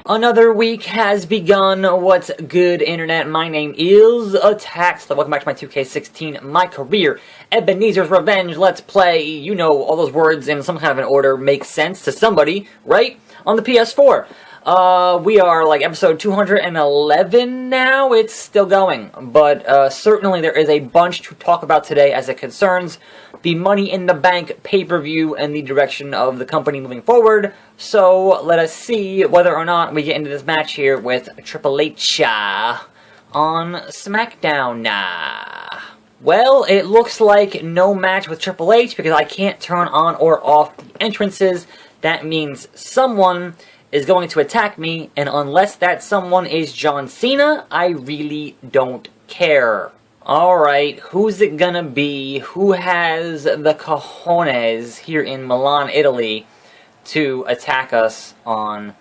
Another week has begun. What's good, Internet? My name is Attax. Welcome back to my 2K16 MyCareer Ebenezer's Revenge Let's Play. You know, all those words in some kind of an order make sense to somebody, right? On the PS4. We are like episode 211 now. It's still going, but certainly there is a bunch to talk about today as it concerns the Money in the Bank pay-per-view and the direction of the company moving forward. So let us see whether or not we get into this match here with Triple H on SmackDown. Well, it looks like no match with Triple H because I can't turn on or off the entrances. That means someone is going to attack me, and unless that someone is John Cena, I really don't care. Alright, who's it gonna be? Who has the cojones here in Milan, Italy, to attack us on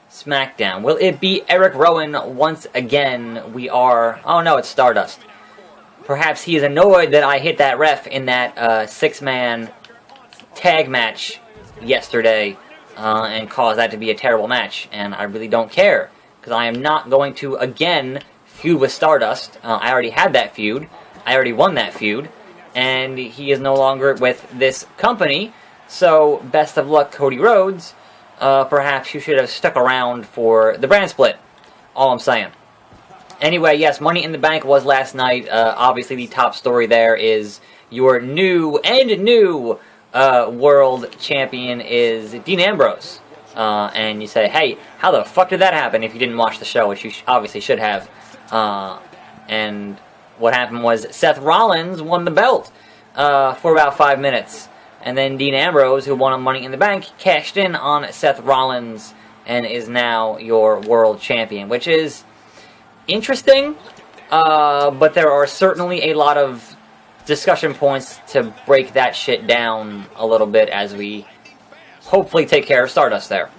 SmackDown? Will it be Eric Rowan once again? Oh no, it's Stardust. Perhaps he is annoyed that I hit that ref in that six-man tag match yesterday, and caused that to be a terrible match, and I really don't care, because I am not going to, again, feud with Stardust. I already had that feud, I already won that feud, and he is no longer with this company, so best of luck, Cody Rhodes. Perhaps you should have stuck around for the brand split, all I'm saying. Anyway, yes, Money in the Bank was last night. Obviously the top story there is your new world champion is Dean Ambrose. And you say, hey, how the fuck did that happen if you didn't watch the show, which you obviously should have. And what happened was Seth Rollins won the belt for about 5 minutes. And then Dean Ambrose, who won Money in the Bank, cashed in on Seth Rollins and is now your world champion, which is interesting. But there are certainly a lot of discussion points to break that shit down a little bit as we hopefully take care of Stardust there.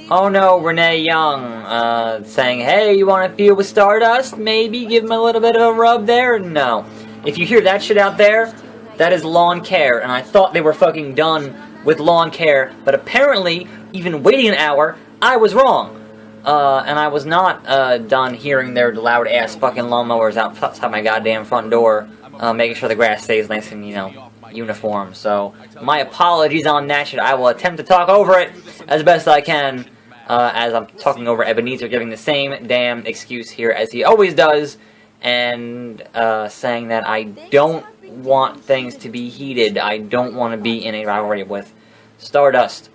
Oh no, Renee Young saying, hey, you want to feud with Stardust? Maybe give him a little bit of a rub there? No. If you hear that shit out there, that is lawn care, and I thought they were fucking done with lawn care, but apparently, even waiting an hour, I was wrong. And I was not done hearing their loud-ass fucking lawnmowers outside my goddamn front door, making sure the grass stays nice and, you know, uniform. So, my apologies on that shit. I will attempt to talk over it as best I can, as I'm talking over Ebenezer, giving the same damn excuse here as he always does, and saying that I don't want things to be heated. I don't want to be in a rivalry with Stardust.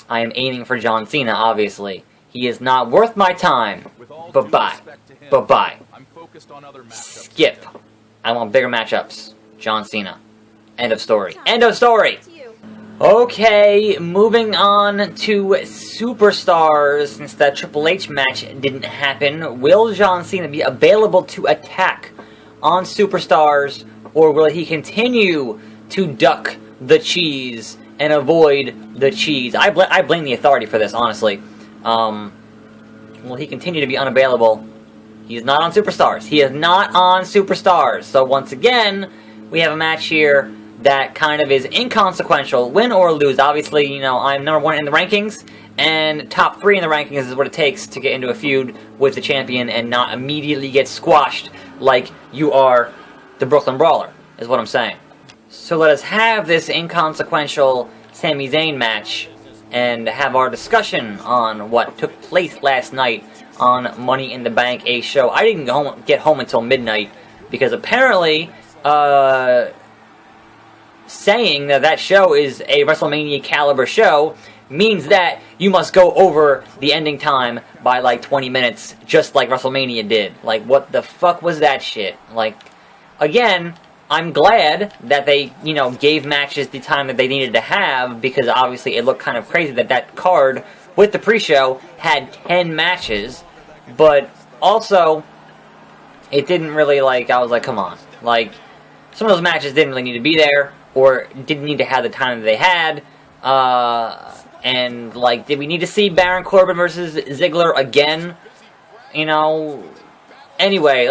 I am aiming for John Cena, obviously. He is not worth my time. Bye-bye. Bye-bye. Skip. I want bigger matchups. John Cena. End of story. End of story! Okay, moving on to Superstars. Since that Triple H match didn't happen, will John Cena be available to attack on Superstars, or will he continue to duck the cheese and avoid the cheese? I blame the Authority for this, honestly. Will he continue to be unavailable? He is not on Superstars. He is not on Superstars. So once again, we have a match here that kind of is inconsequential, win or lose. Obviously, you know, I'm #1 in the rankings, and top 3 in the rankings is what it takes to get into a feud with the champion and not immediately get squashed like you are the Brooklyn Brawler, is what I'm saying. So let us have this inconsequential Sami Zayn match and have our discussion on what took place last night on Money in the Bank, a show. I didn't get home until midnight because apparently saying that show is a WrestleMania caliber show means that you must go over the ending time by like 20 minutes, just like WrestleMania did. Like, what the fuck was that shit? Like, again, I'm glad that they, you know, gave matches the time that they needed to have, because obviously it looked kind of crazy that that card with the pre-show had 10 matches, but also it didn't really, like, I was like, come on. Like, some of those matches didn't really need to be there, or didn't need to have the time that they had, and, like, did we need to see Baron Corbin versus Ziggler again? You know, anyway,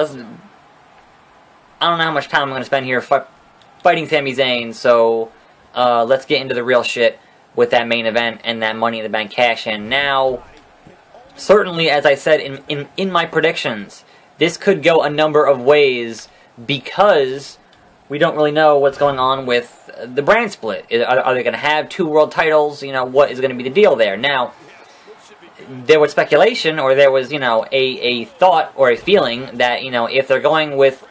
I don't know how much time I'm going to spend here fighting Sami Zayn, so let's get into the real shit with that main event and that Money in the Bank cash in. Now, certainly, as I said in my predictions, this could go a number of ways because we don't really know what's going on with the brand split. Are they going to have 2 world titles? You know, what is going to be the deal there? Now, there was speculation, or there was, a thought or a feeling that, if they're going with,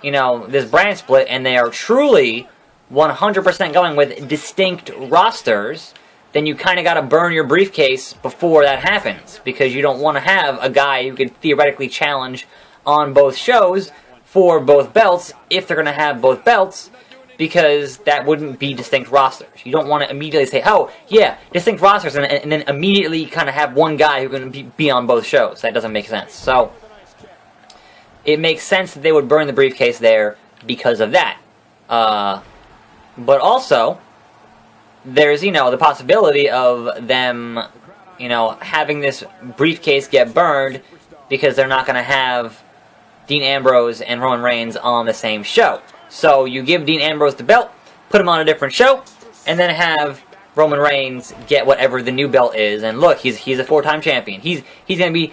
this brand split and they are truly 100% going with distinct rosters, then you kind of got to burn your briefcase before that happens, because you don't want to have a guy who could theoretically challenge on both shows for both belts if they're going to have both belts, because that wouldn't be distinct rosters. You don't want to immediately say, oh, yeah, distinct rosters, and then immediately kind of have one guy who can be on both shows. That doesn't make sense. So, it makes sense that they would burn the briefcase there because of that. But also, there's, the possibility of them, having this briefcase get burned because they're not going to have Dean Ambrose and Roman Reigns on the same show. So you give Dean Ambrose the belt, put him on a different show, and then have Roman Reigns get whatever the new belt is. And look, he's a 4-time champion. He's going to be,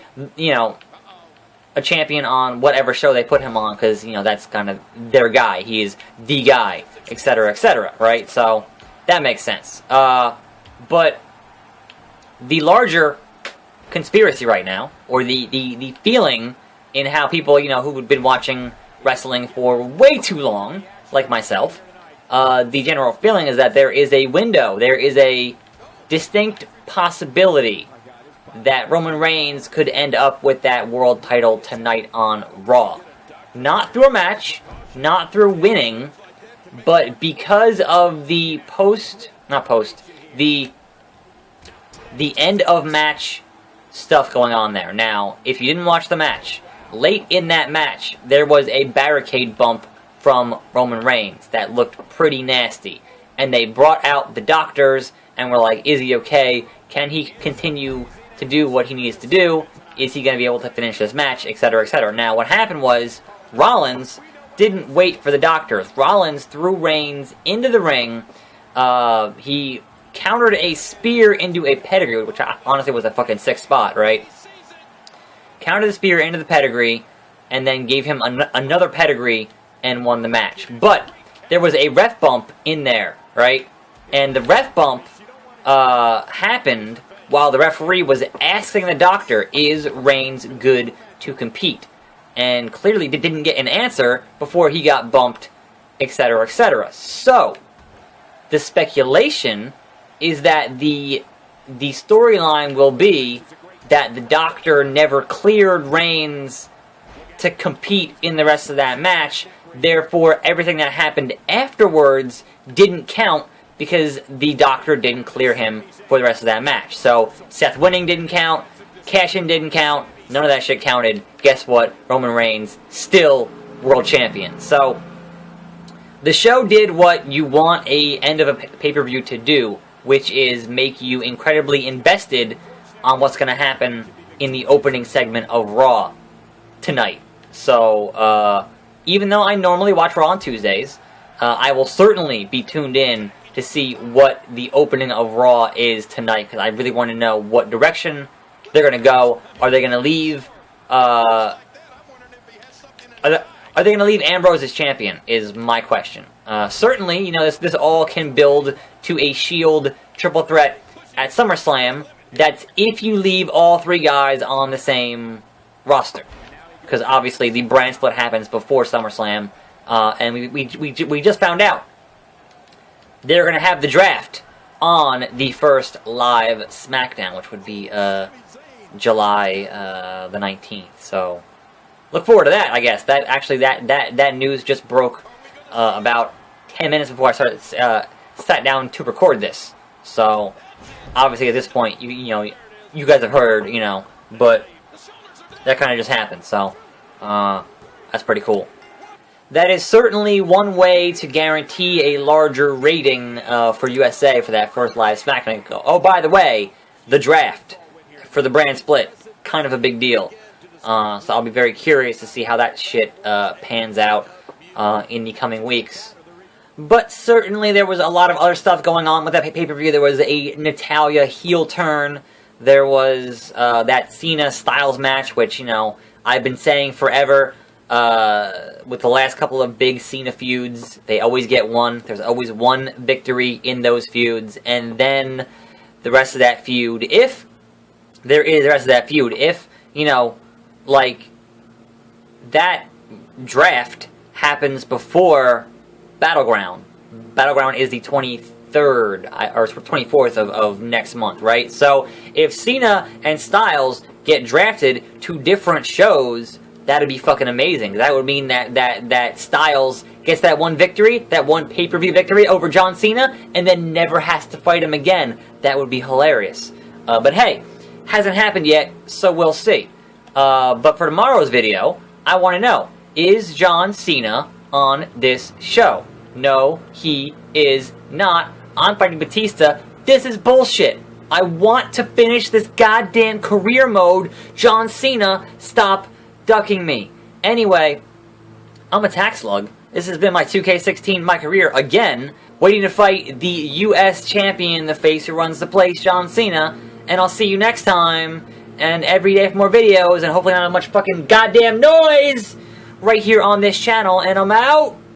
a champion on whatever show they put him on, because, that's kind of their guy. He is the guy, etc., right? So that makes sense. But the larger conspiracy right now, or the feeling in how people, who've been watching wrestling for way too long, like myself, the general feeling is that there is a window, there is a distinct possibility that Roman Reigns could end up with that world title tonight on Raw. Not through a match, not through winning, but because of the the end of match stuff going on there. Now, if you didn't watch the match, late in that match, there was a barricade bump from Roman Reigns that looked pretty nasty. And they brought out the doctors and were like, is he okay? Can he continue to do what he needs to do? Is he going to be able to finish this match? Etc., etc. Now, what happened was, Rollins didn't wait for the doctors. Rollins threw Reigns into the ring. He countered a spear into a pedigree, which honestly was a fucking sick spot, right? Countered the spear into the pedigree, and then gave him another pedigree and won the match. But there was a ref bump in there, right? And the ref bump happened while the referee was asking the doctor, is Reigns good to compete? And clearly didn't get an answer before he got bumped, etc., etc. So, the speculation is that the storyline will be that the doctor never cleared Reigns to compete in the rest of that match. Therefore, everything that happened afterwards didn't count because the doctor didn't clear him for the rest of that match. So, Seth winning didn't count, cash-in didn't count, none of that shit counted. Guess what? Roman Reigns, still world champion. So, the show did what you want a end of a pay-per-view to do, which is make you incredibly invested on what's going to happen in the opening segment of Raw tonight. So, even though I normally watch Raw on Tuesdays, I will certainly be tuned in to see what the opening of Raw is tonight, because I really want to know what direction they're going to go. Are they going to leave, are they going to leave Ambrose as champion, is my question. Certainly, this all can build to a Shield triple threat at SummerSlam. That's if you leave all 3 guys on the same roster. Because obviously the brand split happens before SummerSlam. And we just found out they're going to have the draft on the first live SmackDown, which would be July the 19th. So look forward to that, I guess. That news just broke about 10 minutes before I sat down to record this. So obviously at this point, you guys have heard, but that kind of just happened. So that's pretty cool. That is certainly one way to guarantee a larger rating for USA for that first live SmackDown. Oh, by the way, the draft for the brand split, kind of a big deal. So I'll be very curious to see how that shit pans out in the coming weeks. But certainly there was a lot of other stuff going on with that pay-per-view. There was a Natalya heel turn. There was that Cena-Styles match, which, you know, I've been saying forever. With the last couple of big Cena feuds, they always get one. There's always one victory in those feuds. And then the rest of that feud, if there is the rest of that feud, if, you know, like, that draft happens before Battleground. Battleground is the 23rd, or 24th of next month, right? So, if Cena and Styles get drafted to different shows, that'd be fucking amazing. That would mean that Styles gets that one victory, that one pay-per-view victory over John Cena, and then never has to fight him again. That would be hilarious. But hey, hasn't happened yet, so we'll see. But for tomorrow's video, I want to know, is John Cena on this show? No, he is not. I'm fighting Batista. This is bullshit. I want to finish this goddamn career mode. John Cena, stop ducking me. Anyway, I'm a tax slug. This has been my 2K16 MyCareer again, waiting to fight the US champion, the face who runs the place, John Cena. And I'll see you next time, and every day for more videos, and hopefully not as much fucking goddamn noise right here on this channel, and I'm out!